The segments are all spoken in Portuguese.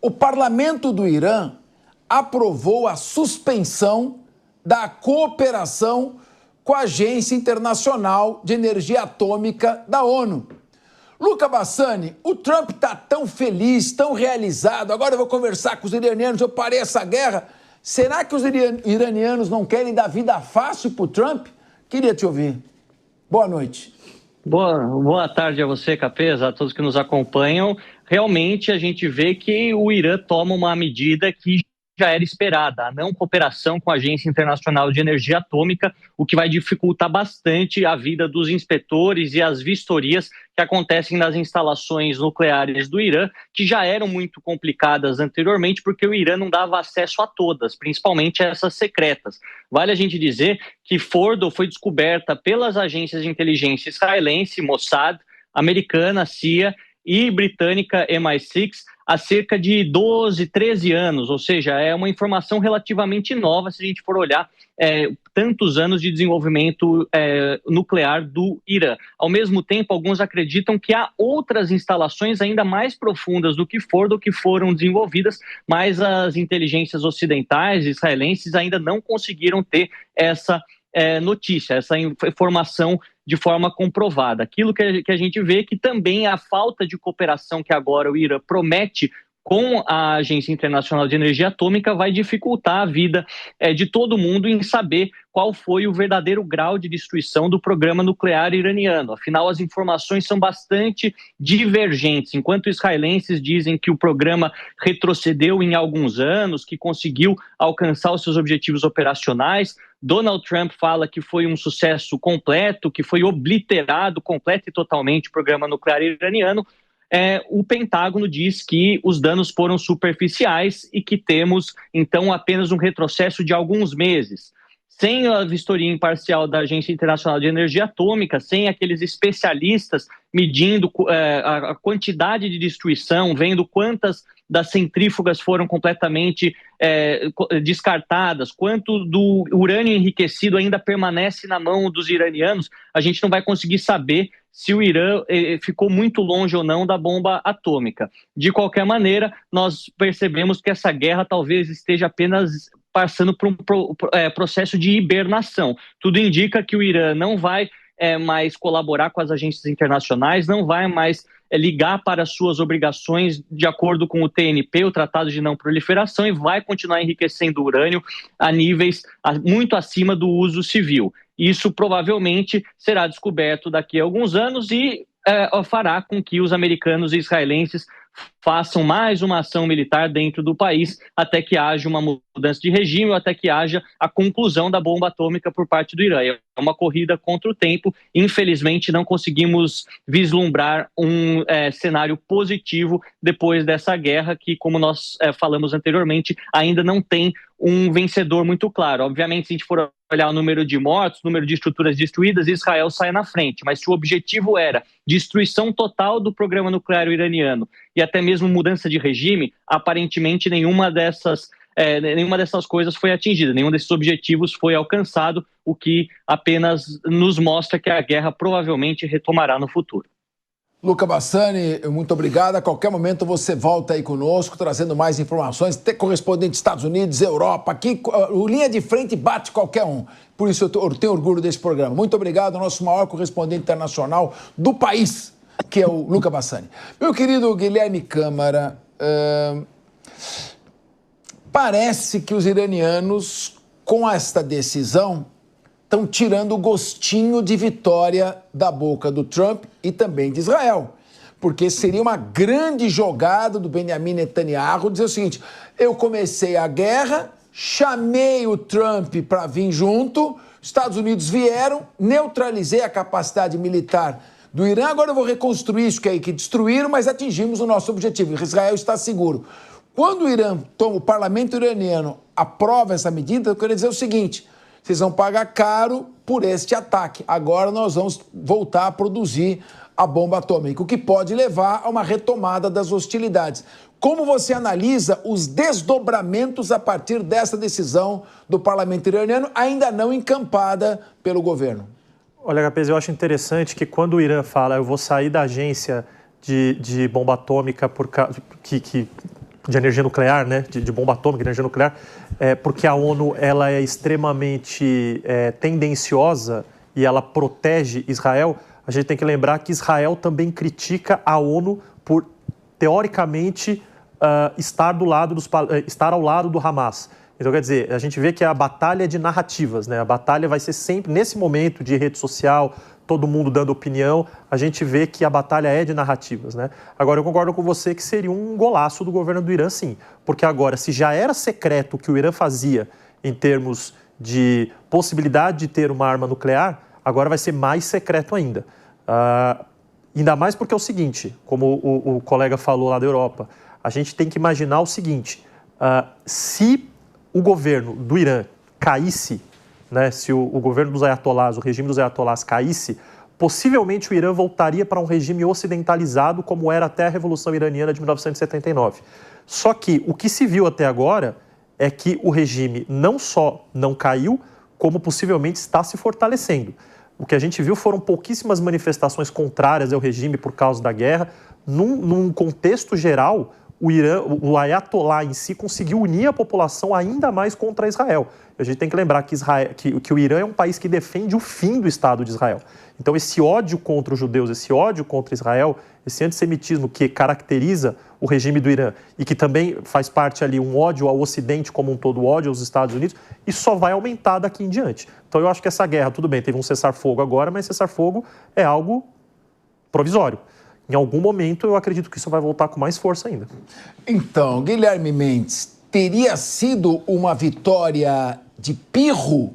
o parlamento do Irã aprovou a suspensão da cooperação com a Agência Internacional de Energia Atômica da ONU. Luca Bassani, o Trump está tão feliz, tão realizado, agora eu vou conversar com os iranianos, eu parei essa guerra. Será que os iranianos não querem dar vida fácil para o Trump? Queria te ouvir. Boa noite. Boa tarde a você, Capeza, a todos que nos acompanham. Realmente a gente vê que o Irã toma uma medida que já era esperada, a não cooperação com a Agência Internacional de Energia Atômica, o que vai dificultar bastante a vida dos inspetores e as vistorias que acontecem nas instalações nucleares do Irã, que já eram muito complicadas anteriormente, porque o Irã não dava acesso a todas, principalmente a essas secretas. Vale a gente dizer que Fordo foi descoberta pelas agências de inteligência israelense, Mossad, americana, CIA, e britânica MI6 há cerca de 12, 13 anos, ou seja, é uma informação relativamente nova se a gente for olhar tantos anos de desenvolvimento nuclear do Irã. Ao mesmo tempo, alguns acreditam que há outras instalações ainda mais profundas do que Fordo que foram desenvolvidas, mas as inteligências ocidentais, israelenses, ainda não conseguiram ter essa notícia, essa informação de forma comprovada. Aquilo que a gente vê que também a falta de cooperação que agora o Irã promete com a Agência Internacional de Energia Atômica vai dificultar a vida de todo mundo em saber qual foi o verdadeiro grau de destruição do programa nuclear iraniano. Afinal, as informações são bastante divergentes. Enquanto israelenses dizem que o programa retrocedeu em alguns anos, que conseguiu alcançar os seus objetivos operacionais, Donald Trump fala que foi um sucesso completo, que foi obliterado completo e totalmente o programa nuclear iraniano. O Pentágono diz que os danos foram superficiais e que temos, então, apenas um retrocesso de alguns meses. Sem a vistoria imparcial da Agência Internacional de Energia Atômica, sem aqueles especialistas medindo a quantidade de destruição, vendo quantas das centrífugas foram completamente descartadas, quanto do urânio enriquecido ainda permanece na mão dos iranianos, a gente não vai conseguir saber se o Irã ficou muito longe ou não da bomba atômica. De qualquer maneira, nós percebemos que essa guerra talvez esteja apenas passando por um processo de hibernação. Tudo indica que o Irã não vai mais colaborar com as agências internacionais, não vai mais ligar para suas obrigações de acordo com o TNP, o Tratado de Não Proliferação, e vai continuar enriquecendo urânio a níveis muito acima do uso civil. Isso provavelmente será descoberto daqui a alguns anos e fará com que os americanos e israelenses façam mais uma ação militar dentro do país até que haja uma mudança de regime, até que haja a conclusão da bomba atômica por parte do Irã. É uma corrida contra o tempo. Infelizmente, não conseguimos vislumbrar um cenário positivo depois dessa guerra que, como nós falamos anteriormente, ainda não tem um vencedor muito claro. Obviamente, se a gente for olhar o número de mortos, o número de estruturas destruídas, Israel sai na frente. Mas se o objetivo era destruição total do programa nuclear iraniano e até mesmo mudança de regime, aparentemente nenhuma dessas coisas foi atingida, nenhum desses objetivos foi alcançado, o que apenas nos mostra que a guerra provavelmente retomará no futuro. Luca Bassani, muito obrigado. A qualquer momento você volta aí conosco, trazendo mais informações. Tem correspondente dos Estados Unidos, Europa, aqui, o Linha de Frente bate qualquer um. Por isso eu tenho orgulho desse programa. Muito obrigado ao nosso maior correspondente internacional do país, que é o Luca Bassani. Meu querido Guilherme Câmara, parece que os iranianos, com esta decisão, estão tirando o gostinho de vitória da boca do Trump e também de Israel. Porque seria uma grande jogada do Benjamin Netanyahu dizer o seguinte: eu comecei a guerra, chamei o Trump para vir junto, Estados Unidos vieram, neutralizei a capacidade militar do Irã, agora eu vou reconstruir isso que destruíram, mas atingimos o nosso objetivo, Israel está seguro. Quando o parlamento iraniano aprova essa medida, eu quero dizer o seguinte: vocês vão pagar caro por este ataque. Agora nós vamos voltar a produzir a bomba atômica, o que pode levar a uma retomada das hostilidades. Como você analisa os desdobramentos a partir dessa decisão do parlamento iraniano, ainda não encampada pelo governo? Olha, Capez, eu acho interessante que quando o Irã fala eu vou sair da agência de bomba atômica de energia nuclear, né, de bomba atômica, de energia nuclear, porque a ONU ela é extremamente tendenciosa e ela protege Israel. A gente tem que lembrar que Israel também critica a ONU por, teoricamente, estar ao lado do Hamas. Então, quer dizer, a gente vê que a batalha é de narrativas, né? A batalha vai ser sempre, nesse momento de rede social, todo mundo dando opinião, a gente vê que a batalha é de narrativas, né? Agora, eu concordo com você que seria um golaço do governo do Irã, sim. Porque agora, se já era secreto o que o Irã fazia em termos de possibilidade de ter uma arma nuclear, agora vai ser mais secreto ainda. Ainda mais porque é o seguinte, como o colega falou lá da Europa, a gente tem que imaginar o seguinte, se o governo do Irã caísse, né, se o governo dos ayatolás, o regime dos ayatolás caísse, possivelmente o Irã voltaria para um regime ocidentalizado como era até a Revolução Iraniana de 1979. Só que o que se viu até agora é que o regime não só não caiu, como possivelmente está se fortalecendo. O que a gente viu foram pouquíssimas manifestações contrárias ao regime por causa da guerra. Num contexto geral, o Irã, o ayatolá em si conseguiu unir a população ainda mais contra Israel. A gente tem que lembrar que o Irã é um país que defende o fim do Estado de Israel. Então esse ódio contra os judeus, esse ódio contra Israel, esse antissemitismo que caracteriza o regime do Irã e que também faz parte ali um ódio ao Ocidente como um todo, ódio aos Estados Unidos, isso só vai aumentar daqui em diante. Então eu acho que essa guerra, tudo bem, teve um cessar-fogo agora, mas cessar-fogo é algo provisório. Em algum momento, eu acredito que isso vai voltar com mais força ainda. Então, Guilherme Mendes, teria sido uma vitória de pirro?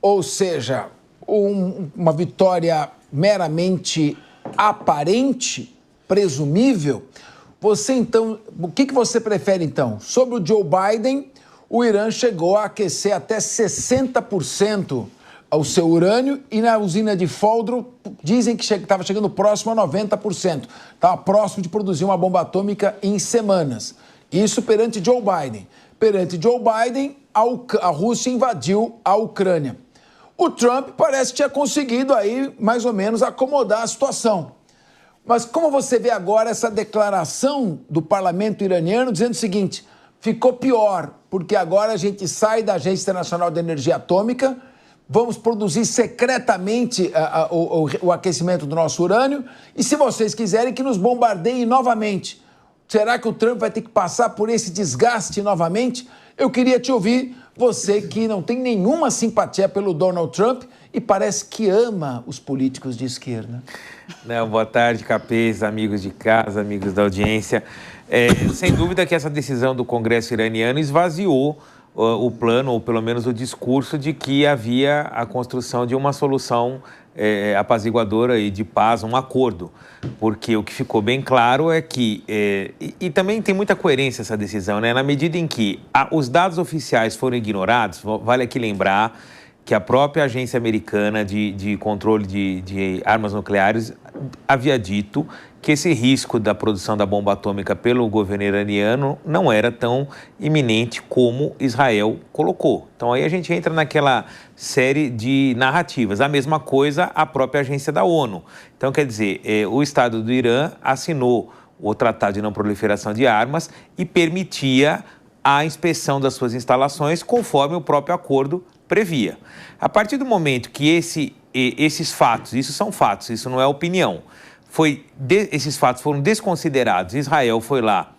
Ou seja, uma vitória meramente aparente, presumível? Você, então, o que você prefere, então? Sobre o Joe Biden, o Irã chegou a aquecer até 60% ao seu urânio e na usina de Fordow dizem que estava chegando próximo a 90%. Estava próximo de produzir uma bomba atômica em semanas. Isso perante Joe Biden. Perante Joe Biden, a Rússia invadiu a Ucrânia. O Trump parece que tinha conseguido aí mais ou menos acomodar a situação. Mas como você vê agora essa declaração do parlamento iraniano dizendo o seguinte, ficou pior, porque agora a gente sai da Agência Internacional de Energia Atômica, vamos produzir secretamente o aquecimento do nosso urânio e, se vocês quiserem, que nos bombardeiem novamente. Será que o Trump vai ter que passar por esse desgaste novamente? Eu queria te ouvir, você que não tem nenhuma simpatia pelo Donald Trump e parece que ama os políticos de esquerda. Não, boa tarde, Capês, amigos de casa, amigos da audiência. Sem dúvida que essa decisão do Congresso iraniano esvaziou o plano, ou pelo menos o discurso de que havia a construção de uma solução apaziguadora e de paz, um acordo. Porque o que ficou bem claro é que, e também tem muita coerência essa decisão, né? Na medida em que os dados oficiais foram ignorados, vale aqui lembrar que a própria agência americana de controle de armas nucleares havia dito que esse risco da produção da bomba atômica pelo governo iraniano não era tão iminente como Israel colocou. Então aí a gente entra naquela série de narrativas. A mesma coisa a própria agência da ONU. Então quer dizer, o Estado do Irã assinou o Tratado de Não Proliferação de Armas e permitia a inspeção das suas instalações conforme o próprio acordo previa. A partir do momento que esses fatos, isso são fatos, isso não é opinião, esses fatos foram desconsiderados, Israel foi lá,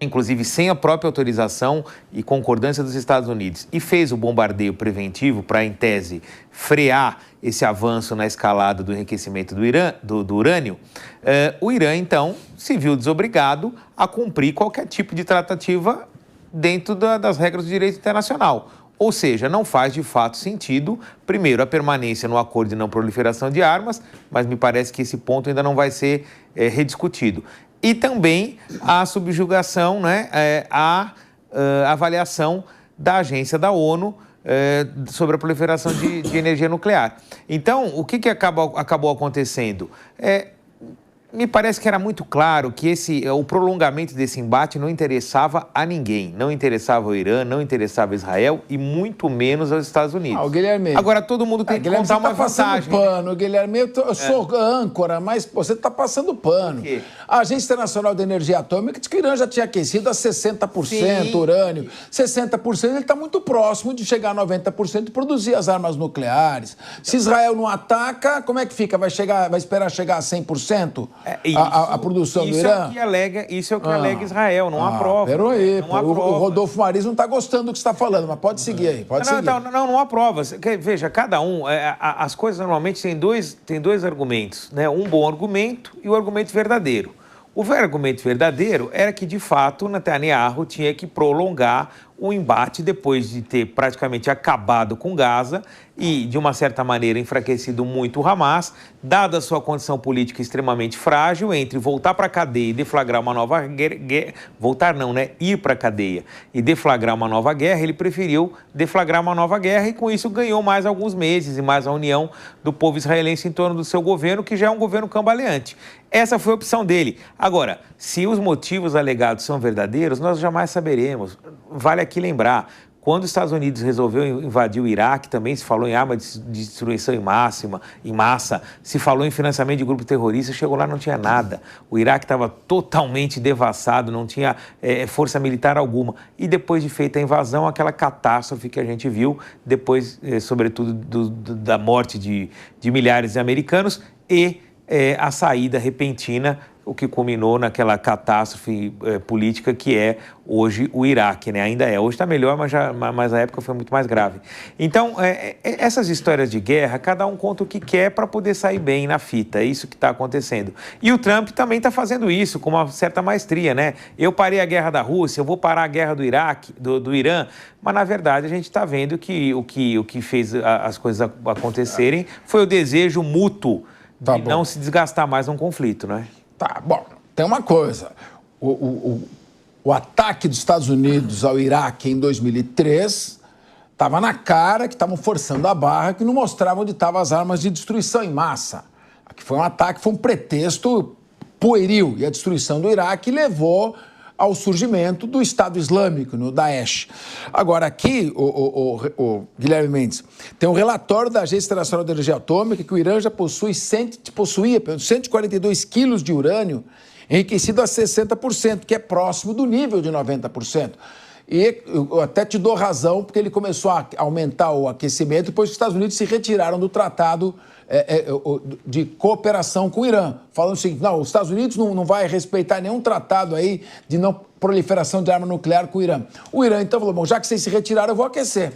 inclusive sem a própria autorização e concordância dos Estados Unidos, e fez o bombardeio preventivo para, em tese, frear esse avanço na escalada do enriquecimento do urânio, o Irã, então, se viu desobrigado a cumprir qualquer tipo de tratativa dentro das regras do direito internacional. Ou seja, não faz de fato sentido, primeiro, a permanência no acordo de não proliferação de armas, mas me parece que esse ponto ainda não vai ser rediscutido. E também a subjugação, né, a avaliação da agência da ONU sobre a proliferação de energia nuclear. Então, o que acabou acontecendo? Me parece que era muito claro que o prolongamento desse embate não interessava a ninguém. Não interessava o Irã, não interessava Israel e muito menos aos Estados Unidos. Guilherme, agora todo mundo tem que Guilherme, contar uma Você vantagem. tá passando pano, Guilherme. Eu sou âncora, mas você está passando pano. Por quê? A Agência Internacional de Energia Atômica diz que o Irã já tinha aquecido a 60% urânio. 60% ele está muito próximo de chegar a 90% e produzir as armas nucleares. Se Israel não ataca, como é que fica? Vai esperar chegar a 100%? A produção do Irã? Isso é o que alega Israel, não há prova. Peraí, o Rodolfo Maris não está gostando do que você está falando, mas pode seguir aí, pode seguir. Não há provas. Veja, cada um, as coisas normalmente têm dois argumentos, né? Um bom argumento e o argumento verdadeiro. O argumento verdadeiro era que, de fato, Netanyahu tinha que prolongar o embate depois de ter praticamente acabado com Gaza e, de uma certa maneira, enfraquecido muito o Hamas, dada a sua condição política extremamente frágil, entre voltar para a cadeia e deflagrar uma nova guerra, ir para a cadeia e deflagrar uma nova guerra, ele preferiu deflagrar uma nova guerra e, com isso, ganhou mais alguns meses e mais a união do povo israelense em torno do seu governo, que já é um governo cambaleante. Essa foi a opção dele. Agora, se os motivos alegados são verdadeiros, nós jamais saberemos. Vale aqui lembrar, quando os Estados Unidos resolveu invadir o Iraque, também se falou em arma de destruição em massa, se falou em financiamento de grupo terrorista, chegou lá não tinha nada. O Iraque estava totalmente devassado, não tinha força militar alguma. E depois de feita a invasão, aquela catástrofe que a gente viu, depois, sobretudo, da morte de milhares de americanos e a saída repentina, o que culminou naquela catástrofe política que é hoje o Iraque, né? Ainda é. Hoje está melhor, mas a época foi muito mais grave. Então, essas histórias de guerra, cada um conta o que quer para poder sair bem na fita. É isso que está acontecendo. E o Trump também está fazendo isso com uma certa maestria, né? Eu parei a guerra da Rússia, eu vou parar a guerra do Iraque, do Irã. Mas, na verdade, a gente está vendo que o que fez as coisas acontecerem foi o desejo mútuo de não se desgastar mais num conflito, né? Tá, bom, tem uma coisa. O ataque dos Estados Unidos ao Iraque em 2003 estava na cara que estavam forçando a barra, que não mostravam onde estavam as armas de destruição em massa. Aqui foi um ataque, foi um pretexto pueril. E a destruição do Iraque levou ao surgimento do Estado Islâmico, no Daesh. Agora, aqui, o Guilherme Mendes, tem um relatório da Agência Internacional de Energia Atômica que o Irã já possuía 142 quilos de urânio enriquecido a 60%, que é próximo do nível de 90%. E eu até te dou razão, porque ele começou a aumentar o aquecimento depois que os Estados Unidos se retiraram do tratado de cooperação com o Irã, falando o seguinte: não, os Estados Unidos não vai respeitar nenhum tratado aí de não proliferação de arma nuclear com o Irã. O Irã então falou: bom, já que vocês se retiraram, eu vou aquecer.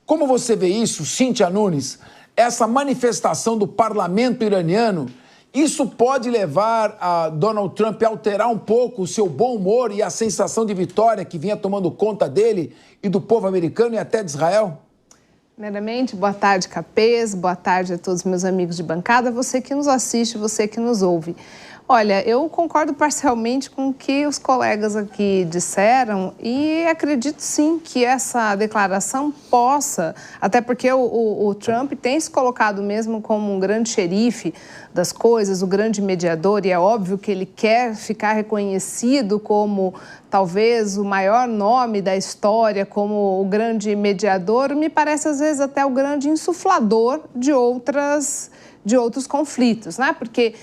Como você vê isso, Cíntia Nunes, essa manifestação do parlamento iraniano, isso pode levar a Donald Trump a alterar um pouco o seu bom humor e a sensação de vitória que vinha tomando conta dele e do povo americano e até de Israel? Primeiramente, boa tarde, Capês, boa tarde a todos meus amigos de bancada, você que nos assiste, você que nos ouve. Olha, eu concordo parcialmente com o que os colegas aqui disseram e acredito sim que essa declaração possa, até porque o Trump tem se colocado mesmo como um grande xerife das coisas, o grande mediador, e é óbvio que ele quer ficar reconhecido como talvez o maior nome da história, como o grande mediador, me parece às vezes até o grande insuflador de outros conflitos, né? Porque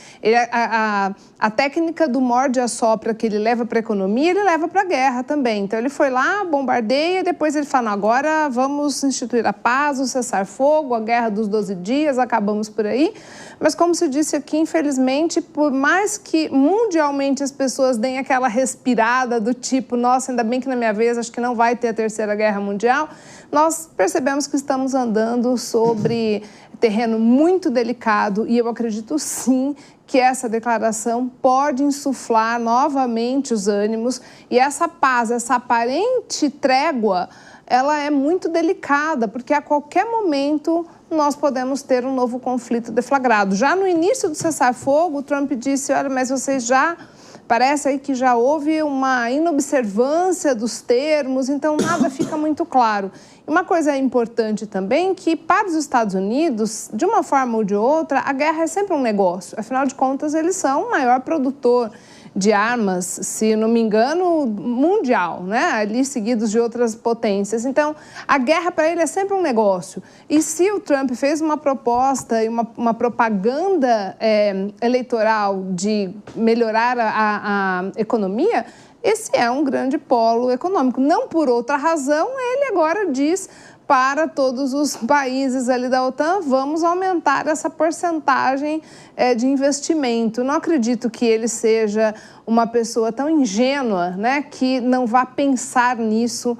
a técnica do morde-a-sopra que ele leva para a economia, ele leva para a guerra também. Então, ele foi lá, bombardeia, depois ele fala: não, agora vamos instituir a paz, o cessar-fogo, a guerra dos 12 dias, acabamos por aí. Mas, como se disse aqui, infelizmente, por mais que mundialmente as pessoas deem aquela respirada do tipo: nossa, ainda bem que na minha vez acho que não vai ter a Terceira Guerra Mundial, nós percebemos que estamos andando sobre terreno muito delicado e eu acredito sim que essa declaração pode insuflar novamente os ânimos e essa paz, essa aparente trégua, ela é muito delicada, porque a qualquer momento nós podemos ter um novo conflito deflagrado. Já no início do cessar-fogo, o Trump disse: olha, mas vocês já Parece aí que já houve uma inobservância dos termos, então nada fica muito claro. Uma coisa importante também que para os Estados Unidos, de uma forma ou de outra, a guerra é sempre um negócio. Afinal de contas, eles são o maior produtor de armas, se não me engano, mundial, né? Ali seguidos de outras potências. Então, a guerra para ele é sempre um negócio. E se o Trump fez uma proposta e uma propaganda eleitoral de melhorar a economia, esse é um grande polo econômico. Não por outra razão, ele agora diz para todos os países ali da OTAN, vamos aumentar essa porcentagem de investimento. Não acredito que ele seja uma pessoa tão ingênua, né, que não vá pensar nisso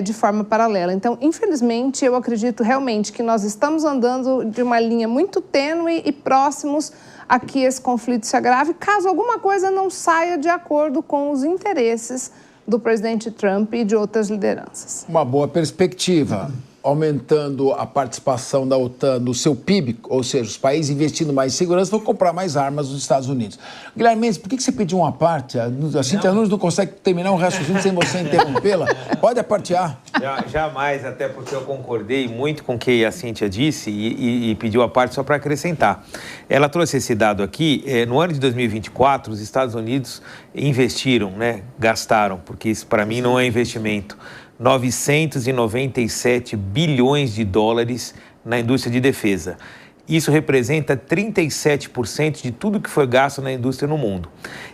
de forma paralela. Então, infelizmente, eu acredito realmente que nós estamos andando de uma linha muito tênue e próximos a que esse conflito se agrave, caso alguma coisa não saia de acordo com os interesses do presidente Trump e de outras lideranças. Uma boa perspectiva, aumentando a participação da OTAN no seu PIB, ou seja, os países investindo mais em segurança vão comprar mais armas dos Estados Unidos. Guilherme Mendes, por que você pediu uma parte? A Cíntia Nunes não consegue terminar um raciocínio sem você interrompê-la? Pode apartear. Jamais, até porque eu concordei muito com o que a Cíntia disse e pediu a parte só para acrescentar. Ela trouxe esse dado aqui, no ano de 2024, os Estados Unidos investiram, né, gastaram, porque isso para mim não é investimento, 997 bilhões de dólares na indústria de defesa. Isso representa 37% de tudo que foi gasto na indústria no mundo.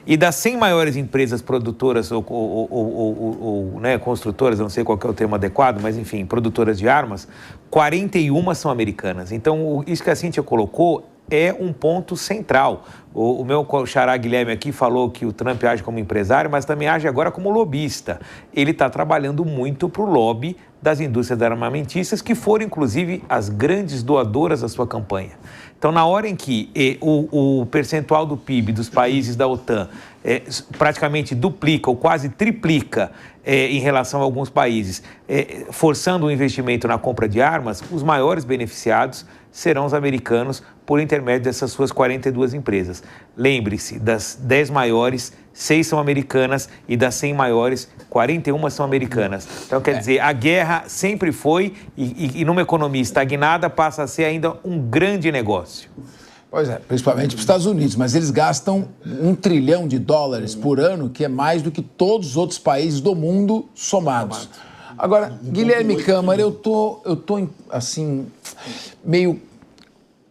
E das 100 maiores empresas produtoras ou né, construtoras, não sei qual que é o termo adequado, mas enfim, produtoras de armas, 41 são americanas. Então, isso que a Cíntia colocou é um ponto central. O meu xará Guilherme aqui falou que o Trump age como empresário, mas também age agora como lobista. Ele está trabalhando muito para o lobby das indústrias armamentistas, que foram, inclusive, as grandes doadoras da sua campanha. Então, na hora em que o percentual do PIB dos países da OTAN praticamente duplica ou quase triplica em relação a alguns países, forçando o investimento na compra de armas, os maiores beneficiados serão os americanos por intermédio dessas suas 42 empresas. Lembre-se, das 10 maiores, 6 são americanas e das 100 maiores, 41 são americanas. Então, quer dizer, a guerra sempre foi e numa economia estagnada passa a ser ainda um grande negócio. Pois é, principalmente para os Estados Unidos, mas eles gastam $1 trilhão por ano, que é mais do que todos os outros países do mundo somados. Agora, Guilherme Câmara, eu tô assim, meio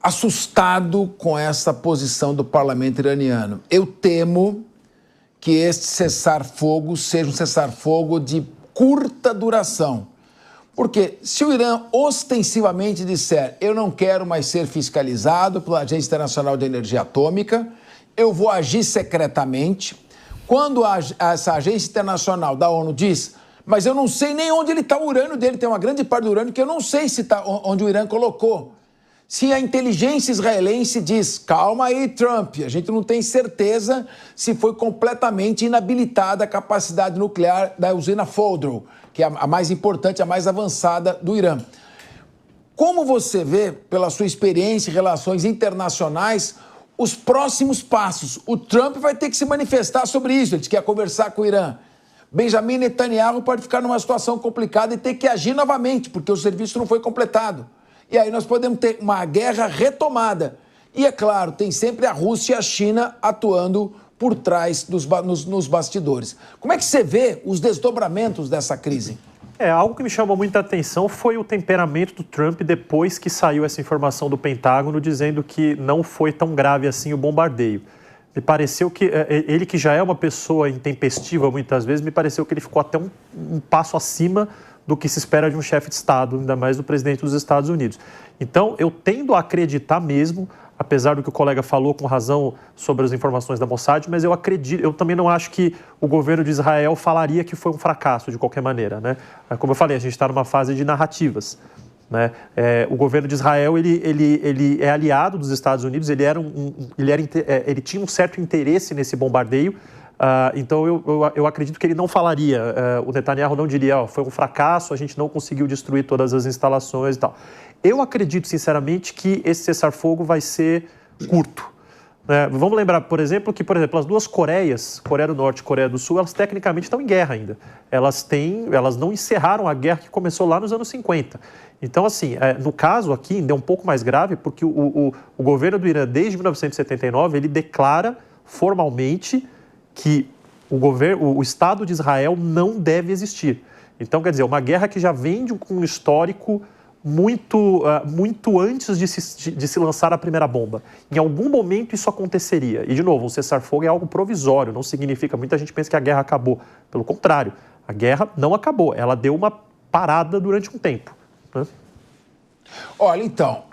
assustado com essa posição do parlamento iraniano. Eu temo que este cessar-fogo seja um cessar-fogo de curta duração. Porque se o Irã ostensivamente disser eu não quero mais ser fiscalizado pela Agência Internacional de Energia Atômica, eu vou agir secretamente. Quando essa agência internacional da ONU diz mas eu não sei nem onde ele está o urânio dele, tem uma grande parte do urânio que eu não sei se está onde o Irã colocou. Se a inteligência israelense diz, calma aí, Trump, a gente não tem certeza se foi completamente inabilitada a capacidade nuclear da usina Fordow, que é a mais importante, a mais avançada do Irã. Como você vê, pela sua experiência em relações internacionais, os próximos passos? O Trump vai ter que se manifestar sobre isso, ele quer conversar com o Irã. Benjamin Netanyahu pode ficar numa situação complicada e ter que agir novamente, porque o serviço não foi completado. E aí nós podemos ter uma guerra retomada. E é claro, tem sempre a Rússia e a China atuando por trás nos bastidores. Como é que você vê os desdobramentos dessa crise? Algo que me chamou muita atenção foi o temperamento do Trump depois que saiu essa informação do Pentágono dizendo que não foi tão grave assim o bombardeio. Me pareceu que ele, que já é uma pessoa intempestiva muitas vezes, me pareceu que ele ficou até um passo acima do que se espera de um chefe de Estado, ainda mais do presidente dos Estados Unidos. Então, eu tendo a acreditar mesmo, apesar do que o colega falou com razão sobre as informações da Mossad, mas eu também não acho que o governo de Israel falaria que foi um fracasso de qualquer maneira, né? Como eu falei, a gente está numa fase de narrativas. Né? O governo de Israel ele é aliado dos Estados Unidos, ele tinha um certo interesse nesse bombardeio, então eu acredito que ele não falaria, o Netanyahu não diria, foi um fracasso, a gente não conseguiu destruir todas as instalações e tal. Eu acredito sinceramente que esse cessar-fogo vai ser curto. Vamos lembrar, por exemplo, que as duas Coreias, Coreia do Norte e Coreia do Sul, elas tecnicamente estão em guerra ainda. Elas não encerraram a guerra que começou lá nos anos 50. Então, assim, no caso aqui, ainda é um pouco mais grave, porque o governo do Irã, desde 1979, ele declara formalmente que o Estado de Israel não deve existir. Então, quer dizer, uma guerra que já vem com um histórico muito antes de se lançar a primeira bomba. Em algum momento isso aconteceria. E, de novo, um cessar-fogo é algo provisório, não significa... Muita gente pensa que a guerra acabou. Pelo contrário, a guerra não acabou, ela deu uma parada durante um tempo. Né? Olha, então,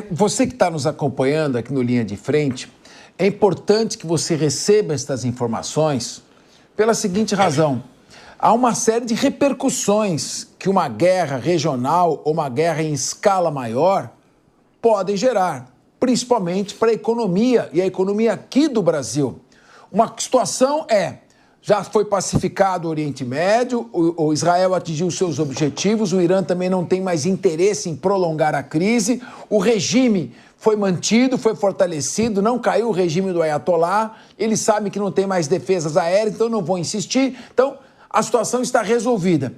você que está nos acompanhando aqui no Linha de Frente, é importante que você receba estas informações pela seguinte razão. Há uma série de repercussões que uma guerra regional ou uma guerra em escala maior podem gerar, principalmente para a economia e a economia aqui do Brasil. Uma situação já foi pacificado o Oriente Médio, o Israel atingiu seus objetivos, o Irã também não tem mais interesse em prolongar a crise, o regime foi mantido, foi fortalecido, não caiu o regime do Ayatollah, eles sabem que não tem mais defesas aéreas, então não vou insistir, então a situação está resolvida.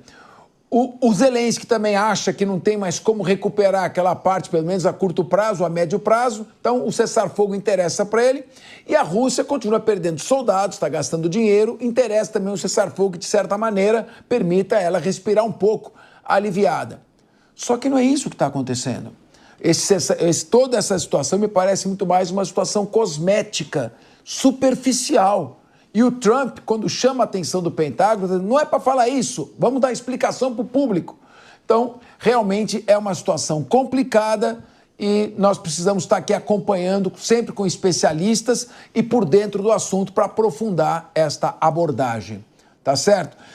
O Zelensky também acha que não tem mais como recuperar aquela parte, pelo menos a curto prazo, a médio prazo. Então, o cessar-fogo interessa para ele. E a Rússia continua perdendo soldados, está gastando dinheiro. Interessa também o cessar-fogo que, de certa maneira, permita ela respirar um pouco aliviada. Só que não é isso que está acontecendo. Toda essa situação me parece muito mais uma situação cosmética, superficial. E o Trump, quando chama a atenção do Pentágono, não é para falar isso, vamos dar explicação para o público. Então, realmente é uma situação complicada e nós precisamos estar aqui acompanhando, sempre com especialistas e por dentro do assunto para aprofundar esta abordagem. Tá certo?